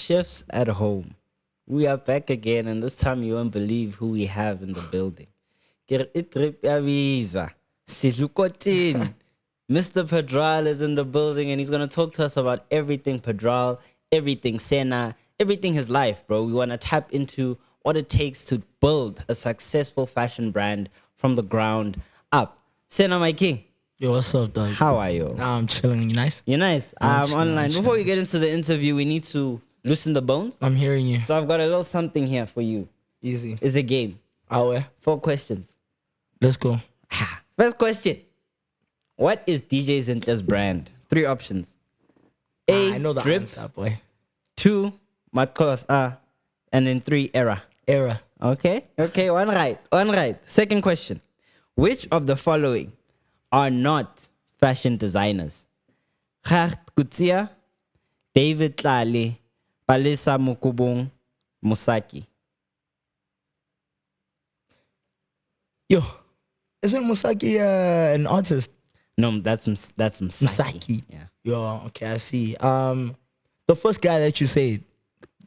chefs at home, we are back again, and this time you won't believe who we have in the building. Mr. Padral is in the building, and he's going to talk to us about everything Padral, everything Sena, everything his life, bro. We want to tap into what it takes to build a successful fashion brand from the ground up. Sena, my king. Yo, what's up, dog? How are you? I'm chilling. You nice? You're nice. I'm online. Before we get into the interview, we need to loosen the bones. I'm hearing you. So I've got a little something here for you. Easy. It's a game. Oh, 4 questions. Let's go. First question. What is DJ Zintle's brand? 3 options. A, I know the drip. answer, boy. 2, Makos. And then 3, era. Era. Okay, one right. Second question. Which of the following are not fashion designers? Gert Kutsia, David Tlale, Palesa Mukubung, Musaki. Yo, isn't Musaki an artist? No, that's Musaki. Musaki. Yeah. Yo, okay, I see. The first guy that you said,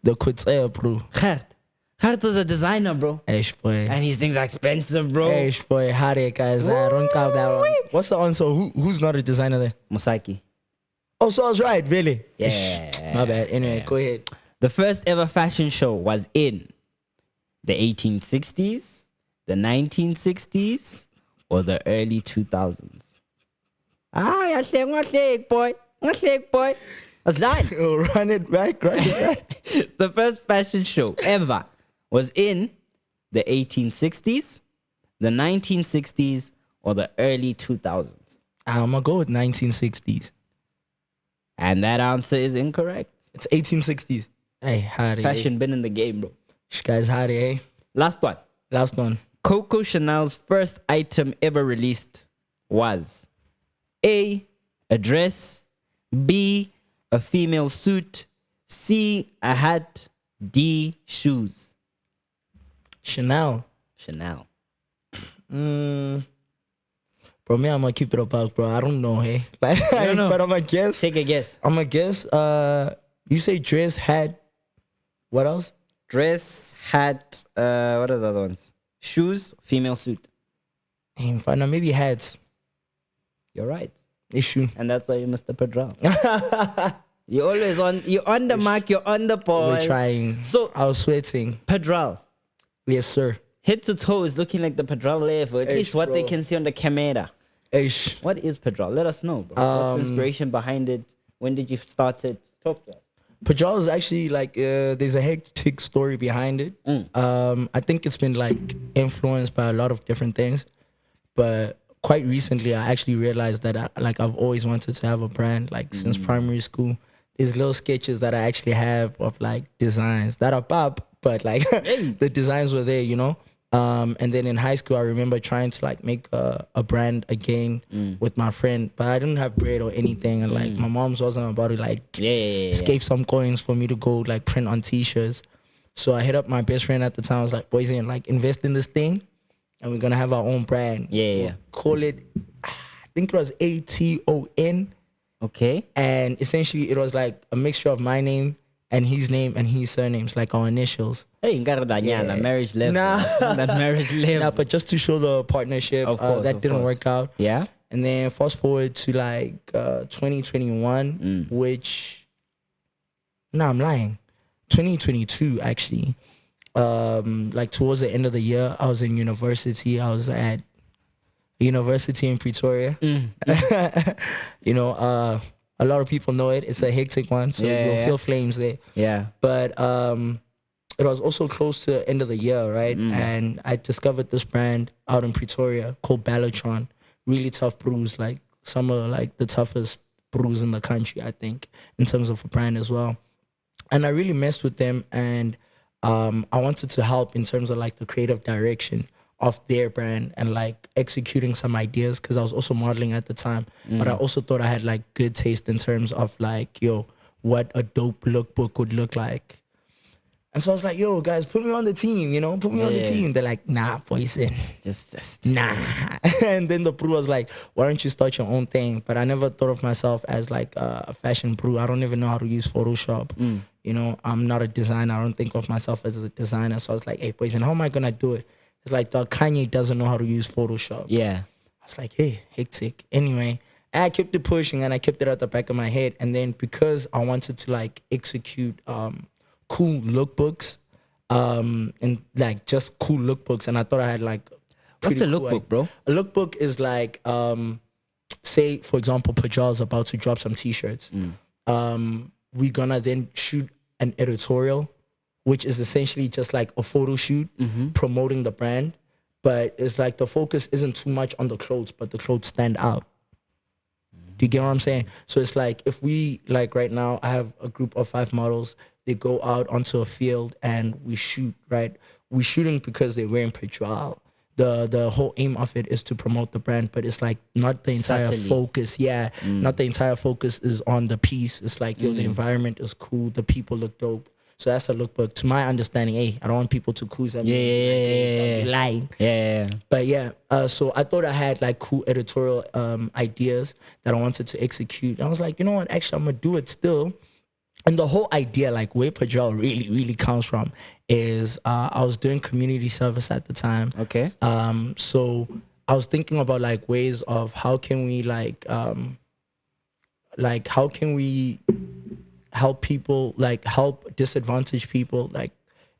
the Kutsia, bro. Gert is a designer, bro. Eish, boy. And these things are expensive, bro. Eish, boy. Hare, guys. I don't count that one. What's the answer? Who's not a designer there? Musaki. Oh, so I was right, really? Yeah. My bad. Anyway, go ahead. The first ever fashion show was in the 1860s, the 1960s, or the early 2000s. Boy. That's that. Oh, run it back. The first fashion show ever was in the 1860s, the 1960s, or the early 2000s. I'm going to go with 1960s. And that answer is incorrect. It's 1860s. Hey, howdy. Fashion been in the game, bro. Guys, howdy, hey. Last one. Coco Chanel's first item ever released was A, a dress, B, a female suit, C, a hat, D, shoes. Chanel. Bro, me, I'm going to keep it about, bro. I don't know, hey. Like, know. But I'm going to guess. Take a guess. I'm going to guess. You say dress, hat. What else? Dress, hat, what are the other ones? Shoes, female suit. Hey, fine. Now, maybe hats. You're right. Issue. And that's why you're Mr. Padral. You're always on the mark, you're on the ball. We're trying. So I was sweating. Padral. Yes, sir. Head to toe is looking like the Padral level. At least what they can see on the camera. Ish. What is Padral? Let us know, bro. What's the inspiration behind it? When did you start it? Talk to us. Padral is actually like, there's a hectic story behind it. I think it's been like influenced by a lot of different things. But quite recently, I actually realized that I've always wanted to have a brand, like since primary school. These little sketches that I actually have of like designs that are pop, but like the designs were there, you know? And then in high school, I remember trying to like make a brand again with my friend, but I didn't have bread or anything. And like my mom's wasn't about to like gave some coins for me to go like print on t-shirts. So I hit up my best friend at the time. I was like, boys, like invest in this thing and we're going to have our own brand. Yeah. Call it, I think it was ATON. Okay. And essentially it was like a mixture of my name and his surnames, like our initials. Hey, marriage level. Nah. That marriage level. Nah, but just to show the partnership, that didn't work out. Yeah. And then fast forward to like 2021, which, I'm lying. 2022, actually. Like towards the end of the year, I was in university. I was at university in Pretoria. You know, a lot of people know it. It's a hectic one, so you'll feel flames there. Yeah. But it was also close to the end of the year, right? And I discovered this brand out in Pretoria called Ballotron. Really tough brews, like some of like the toughest brews in the country, I think, in terms of a brand as well. And I really messed with them, and I wanted to help in terms of like the creative direction of their brand and like executing some ideas, because I was also modeling at the time. But I also thought I had like good taste in terms of like, what a dope lookbook would look like. And so I was like, yo, guys, put me on the team, put me on the team. They're like, nah, poison. Just nah. And then the brew was like, why don't you start your own thing? But I never thought of myself as like a fashion brew. I don't even know how to use Photoshop. You know, I'm not a designer. I don't think of myself as a designer. So I was like, hey, boys, and how am I gonna do it? It's like, the Kanye doesn't know how to use Photoshop. Yeah. I was like, hey, hectic. Anyway, I kept it pushing and I kept it at the back of my head. And then because I wanted to like execute cool lookbooks, and like just cool lookbooks, and I thought I had like What's pretty a lookbook, bro? A lookbook is like say for example, Pajal's about to drop some t-shirts. We're gonna then shoot an editorial, which is essentially just like a photo shoot promoting the brand. But it's like the focus isn't too much on the clothes, but the clothes stand out. Do you get what I'm saying? So it's like, if we, like right now, I have a group of 5 models. They go out onto a field and we shoot, right? We're shooting because they're wearing Padral. The whole aim of it is to promote the brand, but it's like not the entire Subtly. focus. Yeah, not the entire focus is on the piece. It's like, yo, the environment is cool. The people look dope. So that's a lookbook. To my understanding, hey, I don't want people to cruise at me. Like, hey, you're lying. Yeah. But yeah, so I thought I had like cool editorial ideas that I wanted to execute. I was like, you know what? Actually, I'm gonna do it still. And the whole idea, like where Padral really, really comes from, is I was doing community service at the time. Okay. So I was thinking about like ways of how can we how can we help people, like help disadvantaged people, like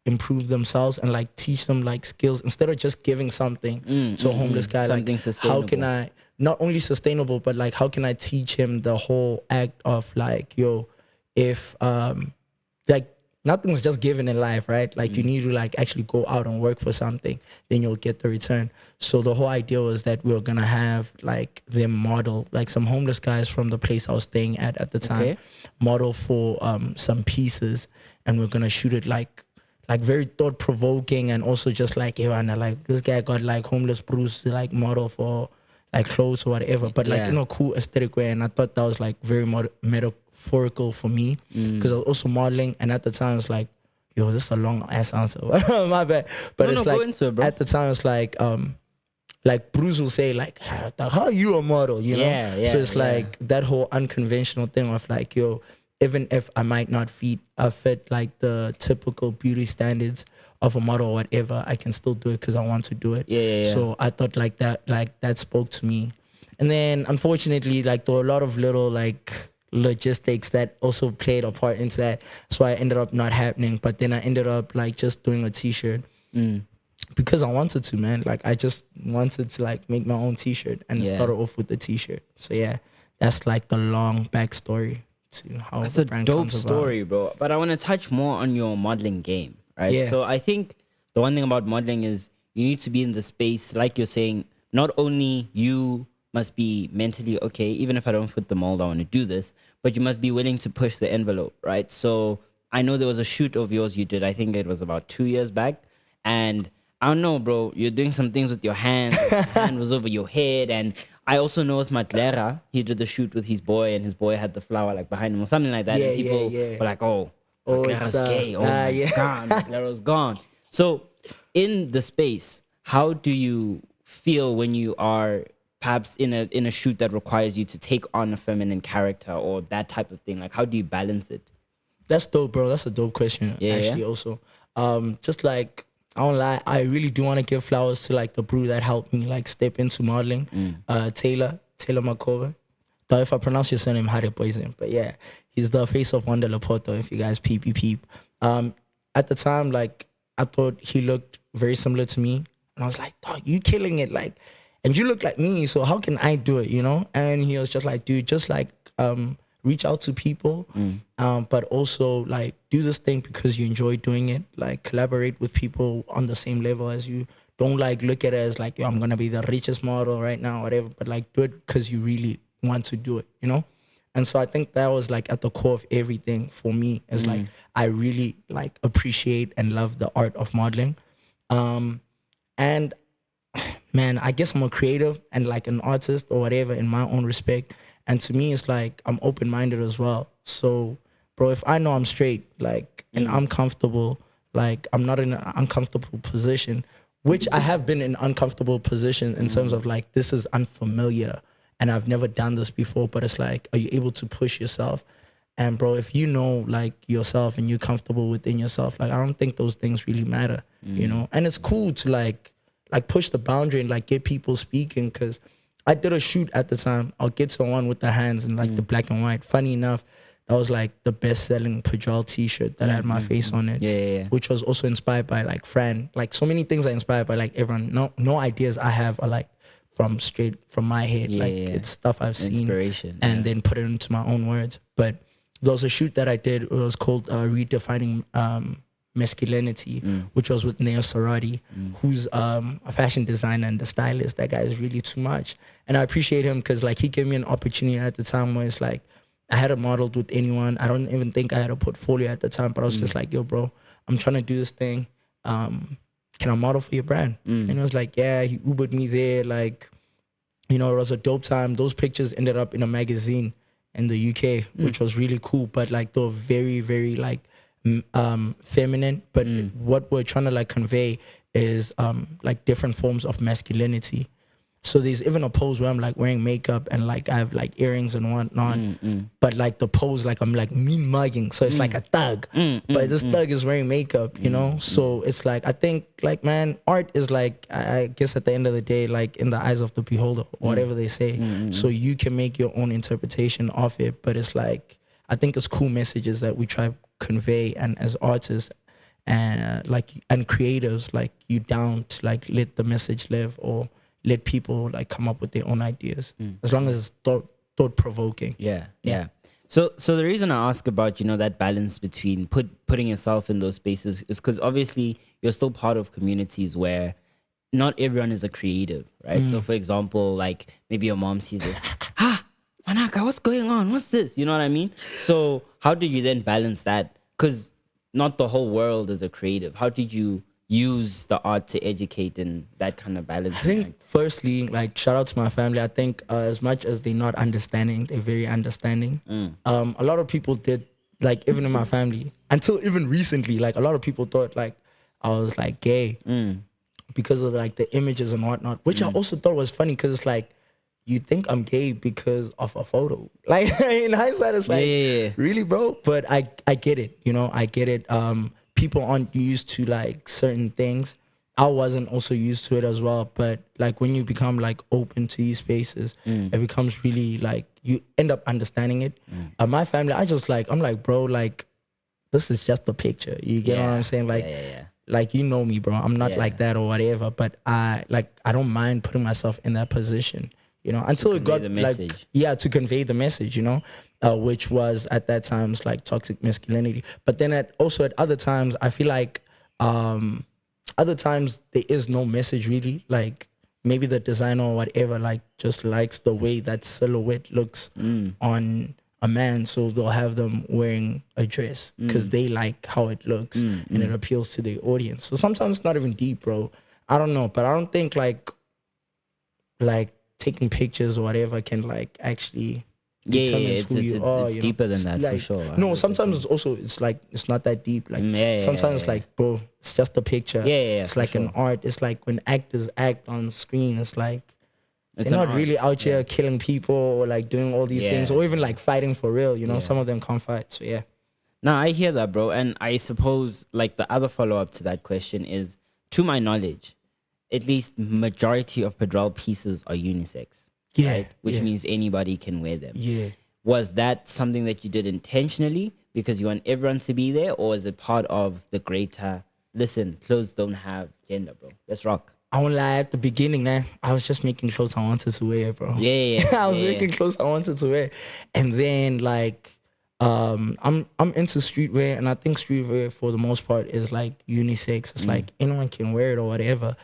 improve themselves and like teach them like skills instead of just giving something to a homeless guy. Something like sustainable. how can I, not only sustainable, but like how can I teach him the whole act of like, yo, if like nothing's just given in life, right? Like you need to like actually go out and work for something, then you'll get the return. So the whole idea was that we were gonna have like them model, like some homeless guys from the place I was staying at the time, model for some pieces, and we're gonna shoot it like very thought provoking, and also just like, hey, man, like this guy got like homeless Bruce to like model for like clothes or whatever, but like in a cool aesthetic way. And I thought that was like very metaphorical for me, because I was also modeling, and at the time it's like, yo, this is a long ass answer. My bad. But it's like, into it, bro. at the time it's like Bruce will say like, how are you a model, you know? Yeah, So it's like that whole unconventional thing of like, yo, even if I might not fit like the typical beauty standards of a model or whatever, I can still do it because I want to do it. Yeah. So I thought like that spoke to me. And then unfortunately, like there were a lot of little like logistics that also played a part into that. So I ended up not happening. But then I ended up like just doing a t-shirt because I wanted to, man. Like I just wanted to like make my own t-shirt, and started off with the t-shirt. So yeah, that's like the long backstory to how That's the a brand dope comes about. story, bro. But I want to touch more on your modeling game, right? Yeah. So I think the one thing about modeling is you need to be in the space, like you're saying, not only you must be mentally okay, even if I don't fit the mold, I want to do this, but you must be willing to push the envelope, right? So I know there was a shoot of yours you did, I think it was about 2 years back, and I don't know, bro, you're doing some things with your hands, your hand was over your head, and I also know with Matlera, he did the shoot with his boy, and his boy had the flower like behind him or something like that, and people were like, oh, Matlera's gay, oh my God, Matlera's gone. So in the space, how do you feel when you are perhaps in a shoot that requires you to take on a feminine character or that type of thing? Like, how do you balance it? That's dope, bro. That's a dope question, actually, also. Just like, I don't lie, I really do want to give flowers to like the brew that helped me like step into modeling. Taylor Makova. Though if I pronounce your surname, Harry Poison. But yeah, he's the face of Wanda Lapoto, if you guys peep. At the time, like, I thought he looked very similar to me. And I was like, dog, you killing it. Like, and you look like me, so how can I do it, you know? And he was just like, dude, just like reach out to people, but also like do this thing because you enjoy doing it. Like collaborate with people on the same level as you. Don't like look at it as like, yo, I'm gonna be the richest model right now, whatever. But like do it because you really want to do it, you know? And so I think that was like at the core of everything for me. Is like I really like appreciate and love the art of modeling. And man, I guess I'm a creative and like an artist or whatever in my own respect. And to me, it's like I'm open-minded as well. So, bro, if I know I'm straight, like, and I'm comfortable, like, I'm not in an uncomfortable position, which I have been in uncomfortable position in terms of like, this is unfamiliar and I've never done this before, but it's like, are you able to push yourself? And bro, if you know like yourself and you're comfortable within yourself, like I don't think those things really matter, you know. And it's cool to like push the boundary and like get people speaking. Because I did a shoot at the time. I'll get to the one with the hands and like the black and white. Funny enough, that was like the best selling Padral t-shirt that had my face on it. Yeah. Which was also inspired by like Fran. Like so many things are inspired by like everyone. No ideas I have are like straight from my head. It's stuff I've seen. Inspiration. And then put it into my own words. But there was a shoot that I did. It was called Redefining Masculinity, which was with Neo Sarati, who's a fashion designer and a stylist. That guy is really too much. And I appreciate him because like he gave me an opportunity at the time where it's like I hadn't modeled with anyone. I don't even think I had a portfolio at the time, but I was just like, yo, bro, I'm trying to do this thing. Can I model for your brand? And it was like, yeah, he Ubered me there. Like, you know, it was a dope time. Those pictures ended up in a magazine in the UK, which was really cool. But like, they were very, very like feminine. But what we're trying to like convey is like different forms of masculinity. So there's even a pose where I'm like wearing makeup and like I have like earrings and whatnot. But like the pose, like I'm like mean mugging. So it's like a thug. But this thug is wearing makeup, you know? So it's like, I think like, man, art is like, I guess at the end of the day, like in the eyes of the beholder, whatever they say. So you can make your own interpretation of it. But it's like, I think it's cool messages that we try to convey. And as artists and creatives, like you down to like let the message live or let people like come up with their own ideas as long as it's thought provoking. Yeah. So the reason I ask about, you know, that balance between putting yourself in those spaces is because obviously you're still part of communities where not everyone is a creative, right? So for example, like maybe your mom sees this, Manaka, what's going on? What's this? You know what I mean? So how did you then balance that? Because not the whole world is a creative. How did you use the art to educate and that kind of balance? I think firstly, like shout out to my family. I think as much as they're not understanding, they're very understanding. A lot of people did, like even in my family, until even recently, like a lot of people thought like I was like gay because of like the images and whatnot, which I also thought was funny because it's like, you think I'm gay because of a photo. Like in hindsight, it's like, really, bro? But I get it, you know, I get it. People aren't used to like certain things. I wasn't also used to it as well. But like when you become like open to these spaces, it becomes really like you end up understanding it. My family, I'm like, bro, like this is just a picture. You get what I'm saying? Like, like you know me, bro. I'm not like that or whatever. But I don't mind putting myself in that position. You know, until it got like to convey the message, you know, which was at that times like toxic masculinity. But then at other times, I feel like other times there is no message really. Like maybe the designer or whatever like just likes the way that silhouette looks on a man, so they'll have them wearing a dress because they like how it looks and it appeals to the audience. So sometimes it's not even deep, bro. I don't know, but I don't think like taking pictures or whatever can like actually determine who you are. It's deeper than that, like, for sure. No, sometimes it's like it's not that deep. Like sometimes it's like, bro, it's just a picture. It's like an art. It's like when actors act on screen, it's like they're not really out here killing people or like doing all these things or even like fighting for real. You know, some of them can't fight. So yeah. No, I hear that, bro. And I suppose like the other follow-up to that question is, to my knowledge, at least majority of Padral pieces are unisex. Right? Which means anybody can wear them. Was that something that you did intentionally because you want everyone to be there, or is it part of the greater, listen, clothes don't have gender, bro. Let's rock. I won't lie, at the beginning, man, I was just making clothes I wanted to wear, bro. I was making clothes I wanted to wear. And then like I'm into streetwear, and I think streetwear for the most part is like unisex. It's like anyone can wear it or whatever.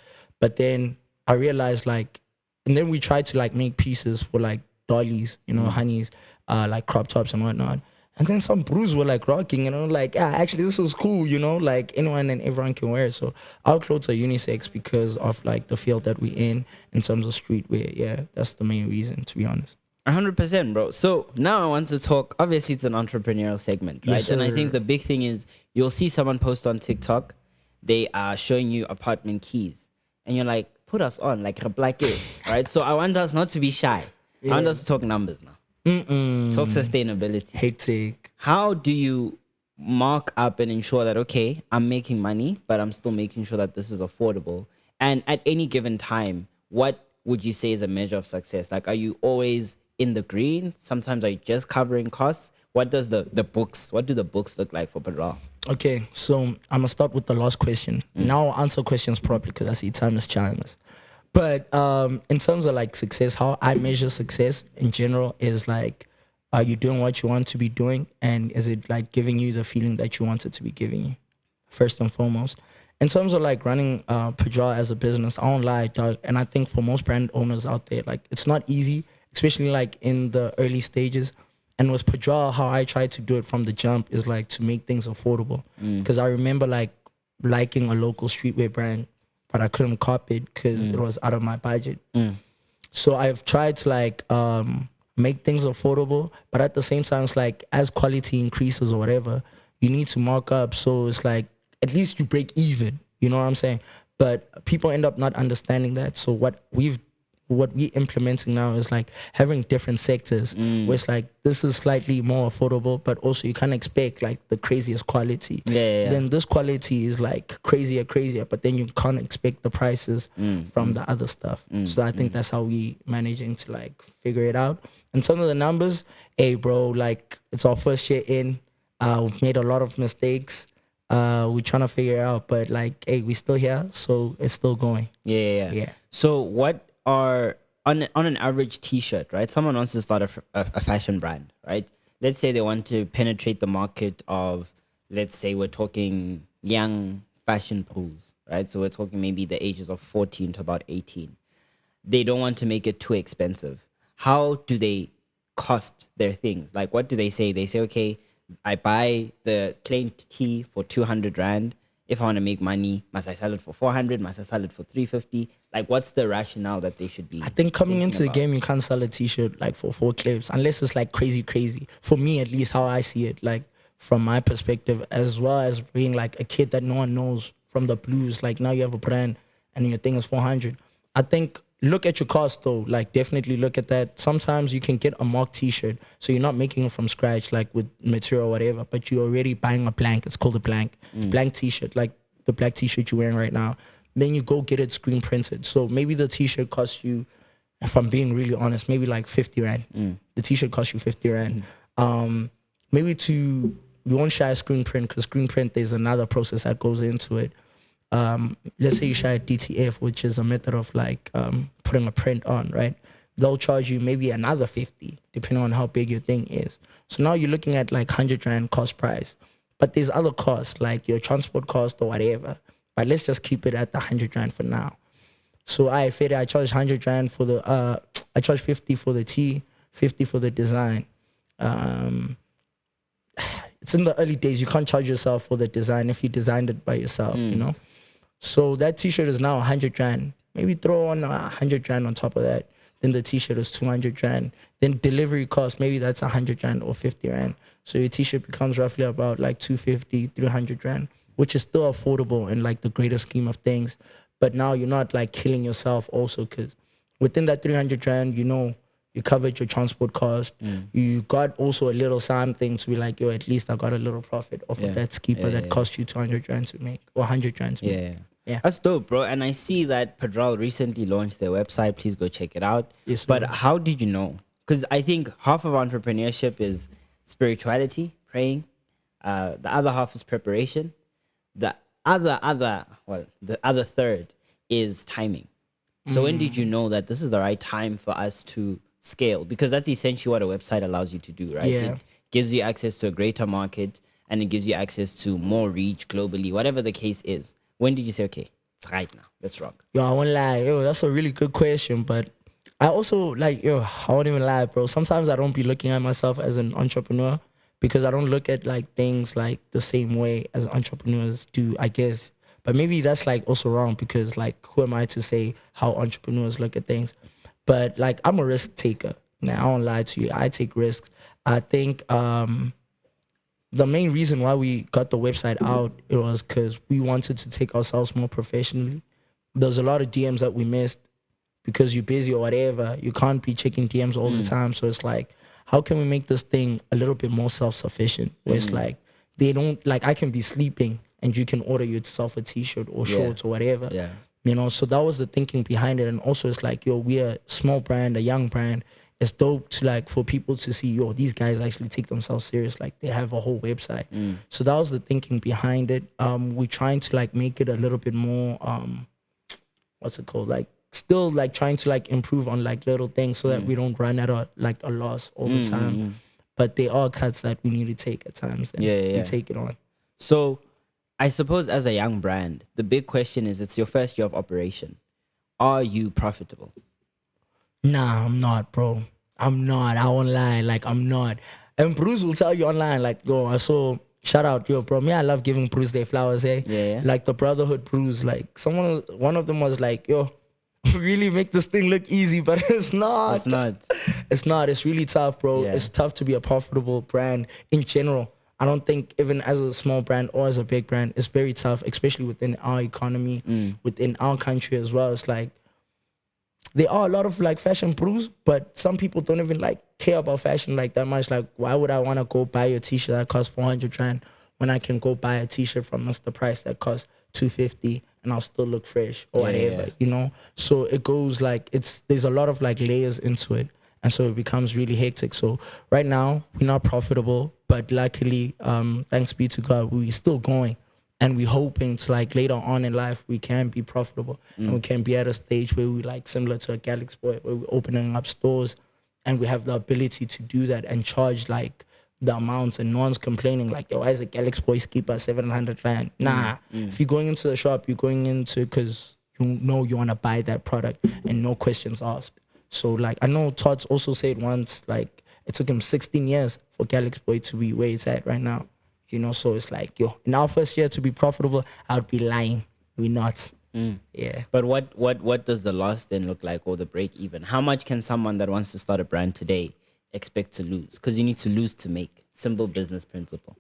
But then I realized like, and then we tried to like make pieces for like dollies, you know, honeys, like crop tops and whatnot. And then some brews were like rocking, and I'm like, yeah, actually this is cool, you know, like anyone and everyone can wear it. So our clothes are unisex because of like the field that we're in terms of streetwear. Yeah, that's the main reason, to be honest. 100%, bro. So now I want to talk, obviously it's an entrepreneurial segment, right? And I think the big thing is you'll see someone post on TikTok, they are showing you apartment keys. And you're like, put us on, like, right? So I want us not to be shy. I want us to talk numbers now. Talk sustainability. Hectic. How do you mark up and ensure that, okay, I'm making money, but I'm still making sure that this is affordable? And at any given time, what would you say is a measure of success? Like, are you always in the green? Sometimes are you just covering costs? What does what do the books look like for Padral? Okay, so I'm gonna start with the last question. Now I'll answer questions properly because I see time is challenging us. But in terms of like success, how I measure success in general is like, are you doing what you want to be doing, and is it like giving you the feeling that you want it to be giving you? First and foremost. In terms of like running Padral as a business, I don't lie, dog. And I think for most brand owners out there, like it's not easy, especially like in the early stages. And with Padral, how I tried to do it from the jump is like to make things affordable. Because I remember like liking a local streetwear brand, but I couldn't cop it because it was out of my budget. So I've tried to like make things affordable, but at the same time, it's like as quality increases or whatever, you need to mark up. So it's like at least you break even. You know what I'm saying? But people end up not understanding that. So what we're implementing now is like having different sectors where it's like this is slightly more affordable, but also you can't expect like the craziest quality. Then this quality is like crazier, but then you can't expect the prices from the other stuff. So I think that's how we managing to like figure it out. In terms of the numbers, hey bro, like it's our first year in. We've made a lot of mistakes. We're trying to figure it out, but like, hey, we're still here, so it's still going. Yeah. So what are on an average T-shirt, right? Someone wants to start a fashion brand, right? Let's say they want to penetrate the market of, let's say we're talking young fashion pools, right? So we're talking maybe the ages of 14 to about 18. They don't want to make it too expensive. How do they cost their things? Like, what do they say? They say, okay, I buy the plain tee for 200 Rand. If I want to make money, must I sell it for 400? Must I sell it for 350? Like, what's the rationale that they should be? I think coming into the game, you can't sell a T-shirt like for 4 clips unless it's like crazy. For me, at least, how I see it, like from my perspective, as well as being like a kid that no one knows from the blues. Like now you have a brand and your thing is 400. I think look at your cost though. Like definitely look at that. Sometimes you can get a mock T-shirt, so you're not making it from scratch, like with material or whatever, but you're already buying a blank. It's called a blank T-shirt, like the black T-shirt you're wearing right now. Then you go get it screen printed. So maybe the T-shirt costs you, if I'm being really honest, maybe like 50 Rand. The T-shirt costs you 50 Rand. Maybe you won't shy a screen print because screen print, there's another process that goes into it. Let's say you shy a DTF, which is a method of like putting a print on, right? They'll charge you maybe another 50, depending on how big your thing is. So now you're looking at like 100 Rand cost price. But there's other costs, like your transport cost or whatever. But let's just keep it at the 100 Rand for now. So I charge 100 Rand for the, I charge 50 for the tee, 50 for the design. It's in the early days. You can't charge yourself for the design if you designed it by yourself, you know? So that T-shirt is now 100 Rand. Maybe throw on 100 Rand on top of that. Then the T-shirt is 200 Rand. Then delivery cost, maybe that's 100 Rand or 50 Rand. So your T-shirt becomes roughly about like 250, 300 Rand, which is still affordable in like the greater scheme of things. But now you're not like killing yourself also, because within that 300 Rand, you know, you covered your transport cost. You got also a little something to be like, yo, at least I got a little profit off of that skipper that cost you 200 Rand to make or 100 Rand to make. Yeah. That's dope, bro. And I see that Padral recently launched their website. Please go check it out. Yes, but how did you know? Because I think half of entrepreneurship is spirituality, praying. The other half is preparation. The other third is timing. So when did you know that this is the right time for us to scale? Because that's essentially what a website allows you to do, right? Yeah. It gives you access to a greater market and it gives you access to more reach globally, whatever the case is. When did you say, okay, it's right now, let's rock? Yo, I won't lie. Yo, that's a really good question. But I also like, I won't even lie, bro. Sometimes I don't be looking at myself as an entrepreneur because I don't look at like things like the same way as entrepreneurs do, I guess. But maybe that's like also wrong because like, who am I to say how entrepreneurs look at things? But like, I'm a risk taker. Now, I won't lie to you. I take risks. I think the main reason why we got the website out, it was because we wanted to take ourselves more professionally. There's a lot of DMs that we missed because you're busy or whatever. You can't be checking DMs all the time. So it's like, how can we make this thing a little bit more self-sufficient? Where it's like, they don't, like, I can be sleeping and you can order yourself a t-shirt or shorts or whatever. Yeah. You know, so that was the thinking behind it. And also it's like, yo, we're a small brand, a young brand. It's dope to, like, for people to see, yo, these guys actually take themselves serious. Like, they have a whole website. So that was the thinking behind it. We're trying to, like, make it a little bit more, what's it called? Like, still, like, trying to, like, improve on, like, little things so that we don't run at a, like, a loss all the time. But there are cuts that we need to take at times, and we take it on. So I suppose as a young brand, the big question is, it's your first year of operation. Are you profitable? Nah, I'm not, bro. I'm not. I won't lie. Like, I'm not. And Bruce will tell you online, like, yo, I saw, shout out, yo, bro. Me, I love giving Bruce their flowers, eh? Yeah. Like, the brotherhood Bruce, like, one of them was like, yo, really make this thing look easy, but it's not. It's not. It's not. It's really tough, bro. Yeah. It's tough to be a profitable brand in general. I don't think even as a small brand or as a big brand, it's very tough, especially within our economy, within our country as well. It's like, there are a lot of, like, fashion pros, but some people don't even, like, care about fashion like that much. Like, why would I want to go buy a t-shirt that costs 400 rand when I can go buy a t-shirt from Mr. Price that costs 250 and I'll still look fresh or whatever, you know? So it goes, like, there's a lot of, like, layers into it. And so it becomes really hectic. So right now, we're not profitable, but luckily, thanks be to God, we're still going. And we're hoping to, like, later on in life, we can be profitable. And we can be at a stage where we, like, similar to a Galaxy Boy, where we're opening up stores and we have the ability to do that and charge, like, the amounts, and no one's complaining, like, yo, why is a Galaxy Boy skipper 700 rand? Nah. If you're going into the shop, you're going into because you know you want to buy that product and no questions asked. So, like, I know Todd's also said once, like, it took him 16 years for Galaxy Boy to be where it's at right now. You know, so it's like, yo, in our first year to be profitable, I would be lying. We're not. Yeah. But what does the loss then look like, or the break even? How much can someone that wants to start a brand today expect to lose? Because you need to lose to make. Simple business principle.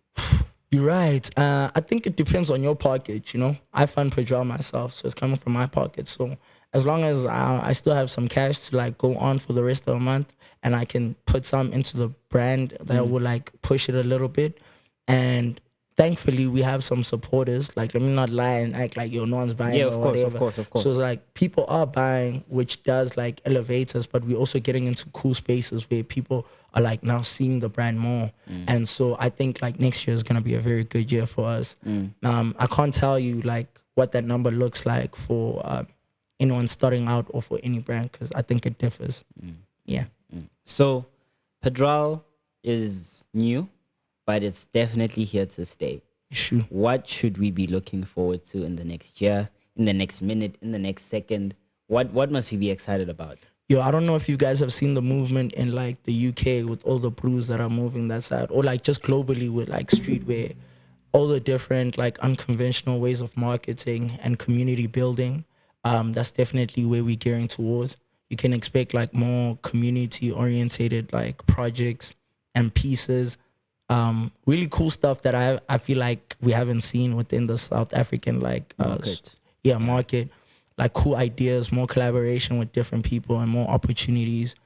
You're right. I think it depends on your pocket, you know. I fund Padral myself, so it's coming from my pocket. So as long as I still have some cash to, like, go on for the rest of the month, and I can put some into the brand that will, like, push it a little bit. And thankfully, we have some supporters. Like, let me not lie and act like, yo, no one's buying. Yeah, or of course, whatever. of course, of course. So it's like, people are buying, which does, like, elevate us, but we're also getting into cool spaces where people are, like, now seeing the brand more. And so I think, like, next year is going to be a very good year for us. I can't tell you, like, what that number looks like for anyone starting out or for any brand, because I think it differs. Yeah. So Padral is new, but it's definitely here to stay. Sure. What should we be looking forward to in the next year, in the next minute, in the next second? What must we be excited about? Yo, I don't know if you guys have seen the movement in, like, the UK with all the brews that are moving that side, or, like, just globally with, like, streetwear, all the different, like, unconventional ways of marketing and community building. That's definitely where we're gearing towards. You can expect, like, more community orientated, like, projects and pieces. Really cool stuff that I feel like we haven't seen within the South African, like, Market. market. Like, cool ideas, more collaboration with different people, and more opportunities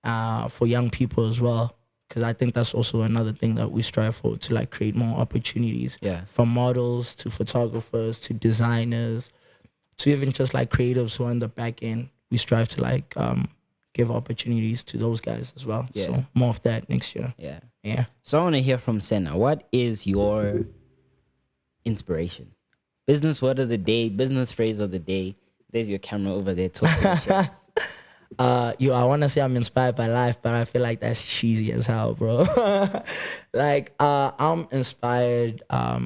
for young people as well. Because I think that's also another thing that we strive for, to, like, create more opportunities. Yeah. From models to photographers to designers to even just, like, creatives who are in the back end. We strive to, like, give opportunities to those guys as well. Yeah. So more of that next year. Yeah. Yeah. So I want to hear from Sena. What is your inspiration? Business word of the day, business phrase of the day. There's your camera over there. Talk to the chicks. Yo, I want to say I'm inspired by life, but I feel like that's cheesy as hell, bro. Like, I'm inspired. I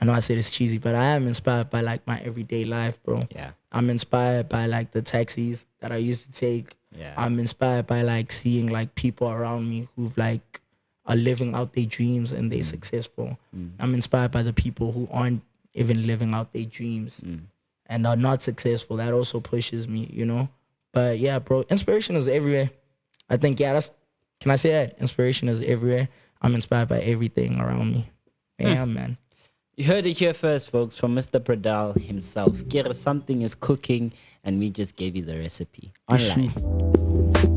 know I said it's cheesy, but I am inspired by, like, my everyday life, bro. Yeah. I'm inspired by, like, the taxis that I used to take. Yeah. I'm inspired by, like, seeing, like, people around me who've, like, are living out their dreams and they're successful. I'm inspired by the people who aren't even living out their dreams and are not successful. That also pushes me, you know? But yeah, bro, inspiration is everywhere. I think, yeah, can I say that? Inspiration is everywhere. I'm inspired by everything around me. Yeah, man. You heard it here first, folks, from Mr. Padral himself. Kira, something is cooking, and we just gave you the recipe. Online.